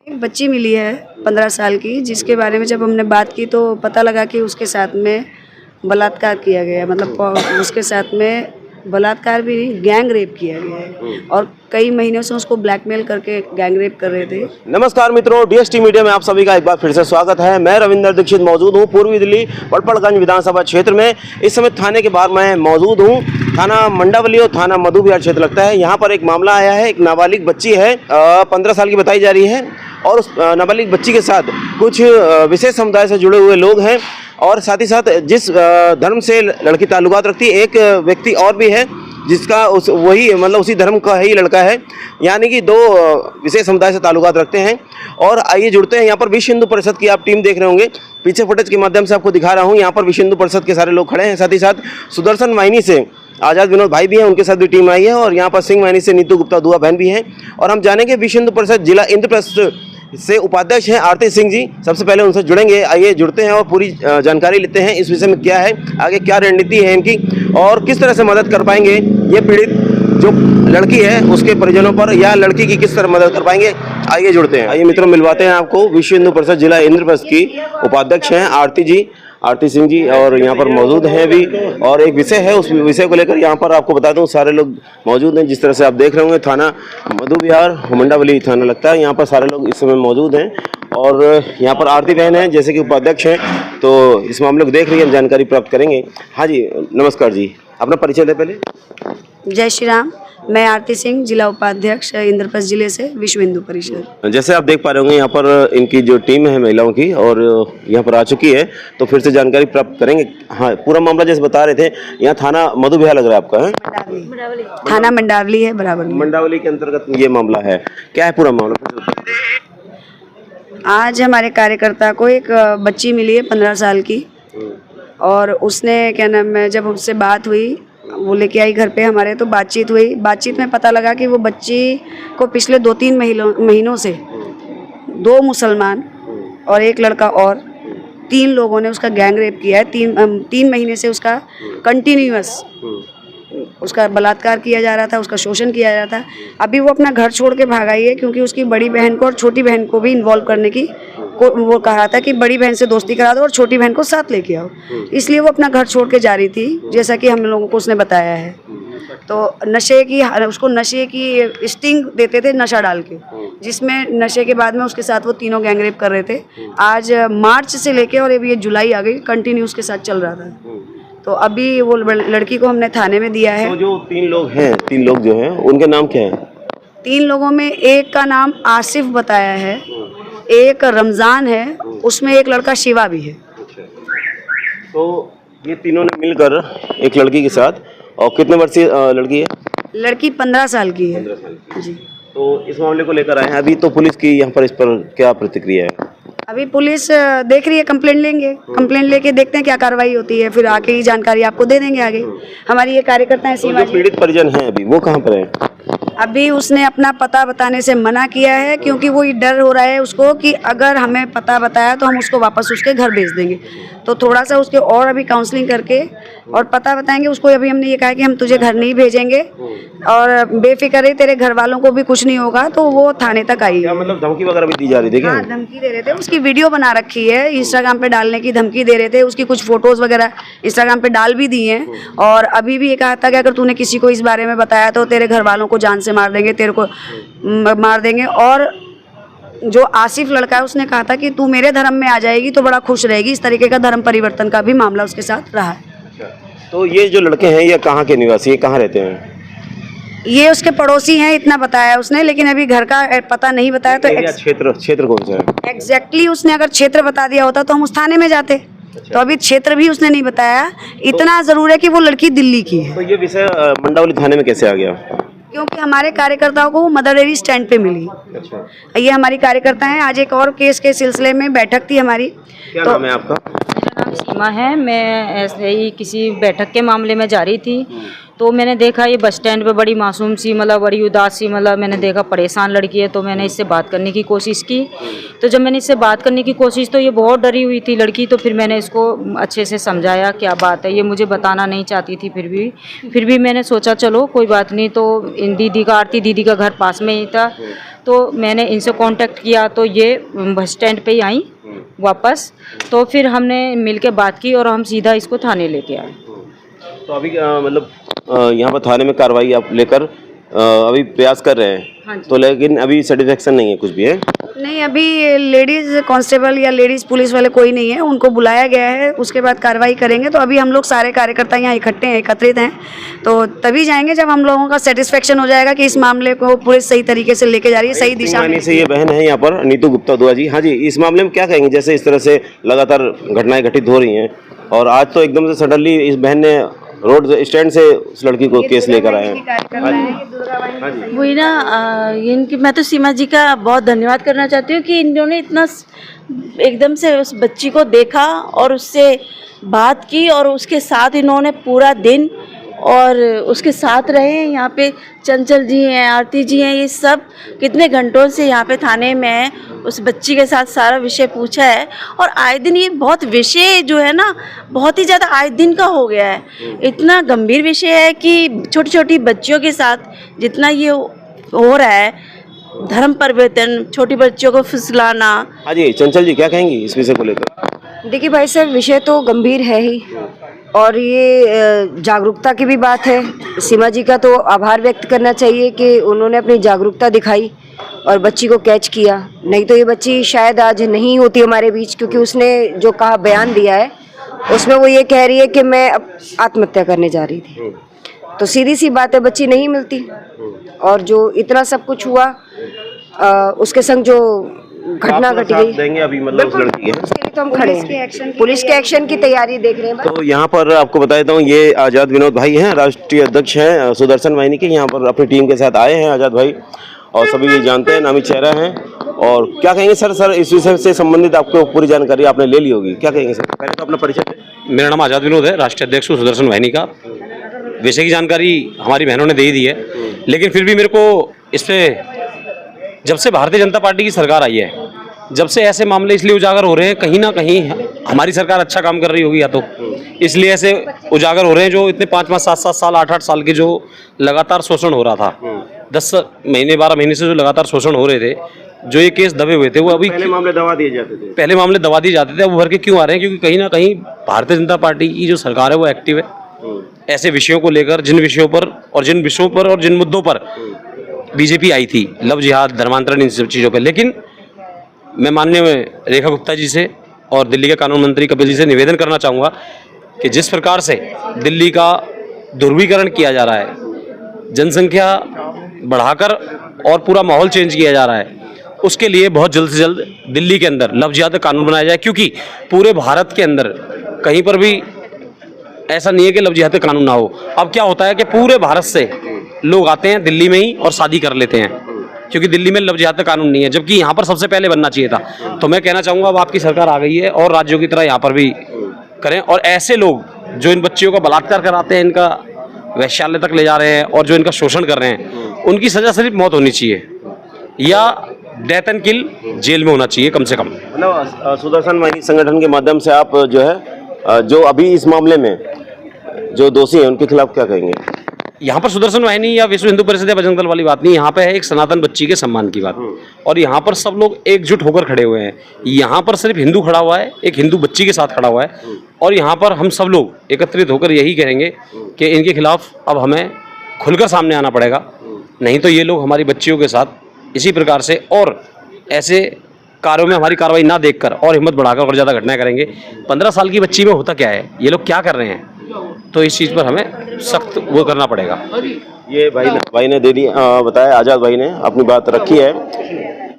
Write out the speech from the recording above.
एक बच्ची मिली है 15 साल की, जिसके बारे में जब हमने बात की तो पता लगा कि उसके साथ में बलात्कार किया गया है। मतलब उसके साथ में बलात्कार भी नहीं, गैंग रेप किया गया है और कई महीनों से उसको ब्लैकमेल करके गैंग रेप कर रहे थे। नमस्कार मित्रों, डीएसटी मीडिया में आप सभी का एक बार फिर से स्वागत है। मैं रविंद्र दीक्षित मौजूद हूँ पूर्वी दिल्ली पड़पड़गंज विधानसभा क्षेत्र में। इस समय थाने के बाहर मैं मौजूद हूँ। थाना मंडावली और थाना मधु विहार क्षेत्र लगता है। यहाँ पर एक मामला आया है। एक नाबालिग बच्ची है, 15 साल की बताई जा रही है और उस नाबालिग बच्ची के साथ कुछ विशेष समुदाय से जुड़े हुए लोग हैं और साथ ही साथ जिस धर्म से लड़की ताल्लुकात रखती है, एक व्यक्ति और भी है जिसका उसी धर्म का ही लड़का है। यानी कि दो विशेष समुदाय से ताल्लुकात रखते हैं। और आइए जुड़ते हैं। यहाँ पर विश्व हिंदू परिषद की आप टीम देख रहे होंगे, पीछे फुटेज के माध्यम से आपको दिखा रहा हूँ। यहाँ पर विश्व हिंदू परिषद के सारे लोग खड़े हैं। साथ ही साथ सुदर्शन वाहिनी से आज़ाद विनोद भाई भी हैं, उनके साथ भी टीम आई है। और यहाँ पर सिंह वाहिनी से नीतू गुप्ता दुआ बहन भी हैं। और हम जानेंगे विश्व हिंदू परिषद जिला इंद्रप्रस्थ से उपाध्यक्ष हैं आरती सिंह जी। सबसे पहले उनसे जुड़ेंगे। आइए जुड़ते हैं और पूरी जानकारी लेते हैं इस विषय में क्या है, आगे क्या रणनीति है इनकी और किस तरह से मदद कर पाएंगे ये पीड़ित जो लड़की है उसके परिजनों पर, या लड़की की किस तरह मदद कर पाएंगे। आइए जुड़ते हैं। आइए मित्रों, मिलवाते हैं आपको विश्व हिंदू परिषद जिला इंद्रप्रस्थ की उपाध्यक्ष हैं आरती सिंह जी, और यहाँ पर मौजूद हैं अभी। और एक विषय है, उस विषय को लेकर यहाँ पर आपको बता दूं सारे लोग मौजूद हैं। जिस तरह से आप देख रहे होंगे, थाना मधु विहार मंडावली थाना लगता है। यहाँ पर सारे लोग इस समय मौजूद हैं और यहाँ पर आरती बहन है जैसे कि उपाध्यक्ष हैं, तो इस मामले को देख रही है, जानकारी प्राप्त करेंगे। हाँ जी, नमस्कार जी, अपना परिचय दें पहले। जय श्री राम। मैं आरती सिंह, जिला उपाध्यक्ष इंद्रप्रस्थ जिले से विश्व हिंदू परिषद। जैसे आप देख पा रहे होंगे, यहाँ पर इनकी जो टीम है महिलाओं की और यहाँ पर आ चुकी है, तो फिर से जानकारी प्राप्त करेंगे। हाँ, पूरा मामला जैसे बता रहे थे, यहाँ थाना मधु विहार लग रहा है आपका है? थाना मंडावली है, बराबर मंडावली के अंतर्गत ये मामला है। क्या है पूरा मामला? आज हमारे कार्यकर्ता को एक बच्ची मिली है 15 साल की और उसने क्या नाम है, जब उससे बात हुई, वो लेके आई घर पे हमारे, तो बातचीत हुई। बातचीत में पता लगा कि वो बच्ची को पिछले 2-3 महीनों से 2 मुसलमान और एक लड़का और 3 लोगों ने उसका गैंग रेप किया है। 3 महीने से उसका कंटिन्यूअस उसका बलात्कार किया जा रहा था, उसका शोषण किया जा रहा था। अभी वो अपना घर छोड़ के भाग आई है क्योंकि उसकी बड़ी बहन को और छोटी बहन को भी इन्वॉल्व करने की वो कहा था कि बड़ी बहन से दोस्ती करा दो और छोटी बहन को साथ लेके आओ। इसलिए वो अपना घर छोड़ के जा रही थी, जैसा कि हम लोगों को उसने बताया है। तो उसको नशे की स्टिंग देते थे, नशा डाल के, जिसमें नशे के बाद में उसके साथ वो तीनों गैंग रेप कर रहे थे। आज मार्च से लेके और ये जुलाई आ गई, कंटिन्यू उसके साथ चल रहा था। तो अभी वो लड़की को हमने थाने में दिया है। तो जो 3 लोग हैं, 3 लोग जो हैं, उनके नाम क्या हैं? 3 लोगों में एक का नाम आसिफ बताया है, एक रमज़ान है, उसमें एक लड़का शिवा भी है। तो ये तीनों ने मिलकर एक लड़की के साथ, और कितने वर्षीय लड़की है? लड़की 15 साल की है। 15 साल की। जी। तो इस मामले को लेकर आए हैं अभी, तो पुलिस की यहाँ पर इस पर क्या प्रतिक्रिया है? अभी पुलिस देख रही है, कंप्लेंट लेंगे, कंप्लेंट लेके देखते हैं क्या कार्रवाई होती है, फिर आके ही जानकारी आपको दे देंगे आगे। हमारी ये कार्यकर्ता है सीमा जी। पीड़ित परिजन हैं अभी, वो कहाँ पर है? अभी उसने अपना पता बताने से मना किया है क्योंकि वो ये डर हो रहा है उसको कि अगर हमें पता बताया तो हम उसको वापस उसके घर भेज देंगे। तो थोड़ा सा उसके और अभी काउंसलिंग करके और पता बताएंगे उसको। अभी हमने ये कहा कि हम तुझे घर नहीं भेजेंगे और बेफिक्र है, तेरे घर वालों को भी कुछ नहीं होगा। तो वो थाने तक आई है। मतलब धमकी वगैरह भी दी जा रही थी क्या? हाँ, धमकी दे रहे थे। उसकी वीडियो बना रखी है, इंस्टाग्राम पे डालने की धमकी दे रहे थे। उसकी कुछ फोटोज वगैरह इंस्टाग्राम पे डाल भी दी हैं। और अभी भी ये कहा था कि अगर तूने किसी को इस बारे में बताया तो तेरे घर वालों को जान से मार देंगे, तेरे को मार देंगे। और जो आसिफ लड़का है उसने कहा था कि तू मेरे धर्म में आ जाएगी तो बड़ा खुश रहेगी। इस तरीके का धर्म परिवर्तन का भी मामला उसके साथ रहा है। तो ये जो लड़के हैं, ये कहाँ के निवासी, ये कहाँ रहते हैं? ये उसके पड़ोसी हैं, इतना बताया उसने, लेकिन अभी घर का पता नहीं बताया। तो क्षेत्र कौन सा है एग्जैक्टली उसने अगर क्षेत्र बता दिया होता तो हम उस थाने में जाते। तो अभी क्षेत्र भी उसने नहीं बताया। इतना जरूर है कि वो लड़की दिल्ली की है। तो ये विषय मंडावली थाने में कैसे आ गया? क्योंकि हमारे कार्यकर्ताओं को वो मदर डेयरी स्टैंड पे मिली। अच्छा। ये हमारी कार्यकर्ता हैं। आज एक और केस के सिलसिले में बैठक थी हमारी। क्या नाम है आपका? मेरा नाम सीमा है। मैं ऐसे ही किसी बैठक के मामले में जा रही थी, तो मैंने देखा ये बस स्टैंड पे बड़ी मासूम सी मतलब बड़ी उदास सी मतलब मैंने देखा परेशान लड़की है, तो मैंने इससे बात करने की कोशिश की। तो जब मैंने इससे बात करने की कोशिश तो ये बहुत डरी हुई थी लड़की, तो फिर मैंने इसको अच्छे से समझाया क्या बात है। ये मुझे बताना नहीं चाहती थी, फिर भी मैंने सोचा चलो कोई बात नहीं। तो इन दीदी का आरती दीदी का घर पास में ही था, तो मैंने इनसे कांटेक्ट किया तो ये बस स्टैंड पे ही आई वापस। तो फिर हमने मिलके बात की और हम सीधा इसको थाने लेके आए। तो अभी मतलब यहाँ पर थाने में कार्रवाई आप लेकर अभी प्रयास कर रहे हैं। हाँ जी। तो लेकिन अभी सेटिस्फेक्शन नहीं है कुछ भी, है? नहीं, अभी लेडीज कांस्टेबल या लेडीज पुलिस वाले कोई नहीं है, उनको बुलाया गया है, उसके बाद कार्रवाई करेंगे। तो अभी हम लोग सारे कार्यकर्ता यहाँ इकट्ठे हैं, एकत्रित हैं, तो तभी जाएंगे जब हम लोगों का सेटिस्फेक्शन हो जाएगा कि इस मामले को पुलिस सही तरीके से लेके जा रही है, सही दिशा में। से ये बहन है यहाँ पर नीतू गुप्ता दुआ जी। हाँ जी, इस मामले में क्या कहेंगे? जैसे इस तरह से लगातार घटनाएं घटित हो रही हैं और आज तो एकदम से सडनली इस बहन ने रोड स्टैंड से उस लड़की को केस लेकर आए हैं। वही ना, इनकी मैं तो सीमा जी का बहुत धन्यवाद करना चाहती हूँ कि इन्होंने इतना एकदम से उस बच्ची को देखा और उससे बात की और उसके साथ इन्होंने पूरा दिन और उसके साथ रहे। यहाँ पे चंचल जी हैं, आरती जी हैं, ये सब कितने घंटों से यहाँ पे थाने में उस बच्ची के साथ सारा विषय पूछा है। और आए दिन ये बहुत विषय जो है ना बहुत ही ज़्यादा आए दिन का हो गया है। इतना गंभीर विषय है कि छोटी छोटी बच्चियों के साथ जितना ये हो रहा है, धर्म परिवर्तन, छोटी बच्चियों को फुसलाना। हाँ जी, चंचल जी क्या कहेंगी इस विषय को लेकर? देखिए भाई साहब, विषय तो गंभीर है ही और ये जागरूकता की भी बात है। सीमा जी का तो आभार व्यक्त करना चाहिए कि उन्होंने अपनी जागरूकता दिखाई और बच्ची को कैच किया, नहीं तो ये बच्ची शायद आज नहीं होती हमारे बीच, क्योंकि उसने जो कहा बयान दिया है उसमें वो ये कह रही है कि मैं आत्महत्या करने जा रही थी। तो सीधी सी बात है, बच्ची नहीं मिलती। और जो इतना सब कुछ हुआ उसके संग जो घटना घट गई, देंगे अभी मतलब उस लड़की के, उसके लिए तो हम खड़े हैं। पुलिस के एक्शन की तैयारी देख रहे हैं। तो यहाँ पर आपको बता देता हूँ, ये आज़ाद विनोद भाई हैं, राष्ट्रीय अध्यक्ष हैं सुदर्शन वाहिनी के। यहाँ पर अपनी टीम के साथ आए हैं आज़ाद भाई और सभी जानते हैं, नामी चेहरा हैं। और क्या कहेंगे सर इस विषय से संबंधित आपको पूरी जानकारी आपने ले ली होगी, क्या कहेंगे सर? पहले तो अपना परिचय दें। मेरा नाम आज़ाद विनोद है, राष्ट्रीय अध्यक्ष हूँ सुदर्शन वाहिनी का। विषय की जानकारी हमारी बहनों ने दे ही दी है, लेकिन फिर भी मेरे को इस पर जब से भारतीय जनता पार्टी की सरकार आई है, जब से ऐसे मामले इसलिए उजागर हो रहे हैं, कहीं ना कहीं हमारी सरकार अच्छा काम कर रही होगी या तो इसलिए ऐसे उजागर हो रहे हैं। जो इतने 5-5, 7-7 साल, 8-8 साल के जो लगातार शोषण हो रहा था, 10 महीने 12 महीने से जो लगातार शोषण हो रहे थे, जो ये केस दबे हुए थे, वो अभी पहले मामले दबा दिए जाते थे। अब उभर के क्यों आ रहे हैं? क्योंकि कहीं ना कहीं भारतीय जनता पार्टी की जो सरकार है वो एक्टिव है ऐसे विषयों को लेकर, जिन विषयों पर और जिन मुद्दों पर बीजेपी आई थी, लव जिहाद, धर्मांतरण, इन सब चीज़ों पर। लेकिन मैं माननीय रेखा गुप्ता जी से और दिल्ली के कानून मंत्री कपिल जी से निवेदन करना चाहूँगा कि जिस प्रकार से दिल्ली का ध्रुवीकरण किया जा रहा है, जनसंख्या बढ़ाकर और पूरा माहौल चेंज किया जा रहा है, उसके लिए बहुत जल्द से जल्द दिल्ली के अंदर लव जिहाद का कानून बनाया जाए। क्योंकि पूरे भारत के अंदर कहीं पर भी ऐसा नहीं है कि लव जिहाद का कानून ना हो। अब क्या होता है कि पूरे भारत से लोग आते हैं दिल्ली में ही और शादी कर लेते हैं, क्योंकि दिल्ली में लव जिहाद का कानून नहीं है, जबकि यहाँ पर सबसे पहले बनना चाहिए था। तो मैं कहना चाहूँगा, अब आपकी सरकार आ गई है और राज्यों की तरह यहाँ पर भी करें। और ऐसे लोग जो इन बच्चियों का बलात्कार कराते हैं, इनका वैश्यालय तक ले जा रहे हैं और जो इनका शोषण कर रहे हैं, उनकी सजा सिर्फ मौत होनी चाहिए या डेथ एंड किल जेल में होना चाहिए कम से कम। मतलब सुदर्शन वाहिनी संगठन के माध्यम से आप जो है जो अभी इस मामले में जो दोषी हैं उनके खिलाफ क्या कहेंगे? यहाँ पर सुदर्शन वाहिनी या विश्व हिंदू परिषद या बजरंग दल वाली बात नहीं, यहाँ पे है एक सनातन बच्ची के सम्मान की बात। और यहाँ पर सब लोग एकजुट होकर खड़े हुए हैं। यहाँ पर सिर्फ हिंदू खड़ा हुआ है, एक हिंदू बच्ची के साथ खड़ा हुआ है। और यहाँ पर हम सब लोग एकत्रित होकर यही कहेंगे कि इनके खिलाफ अब हमें खुलकर सामने आना पड़ेगा, नहीं तो ये लोग हमारी बच्चियों के साथ इसी प्रकार से और ऐसे कार्यों में हमारी कार्रवाई ना देखकर और हिम्मत बढ़ाकर और ज़्यादा घटनाएं करेंगे। 15 साल की बच्ची में होता क्या है, ये लोग क्या कर रहे हैं, तो इस चीज़ पर हमें सख्त वो करना पड़ेगा। ये भाई ने दे दी बताया, आज़ाद भाई ने अपनी बात रखी है।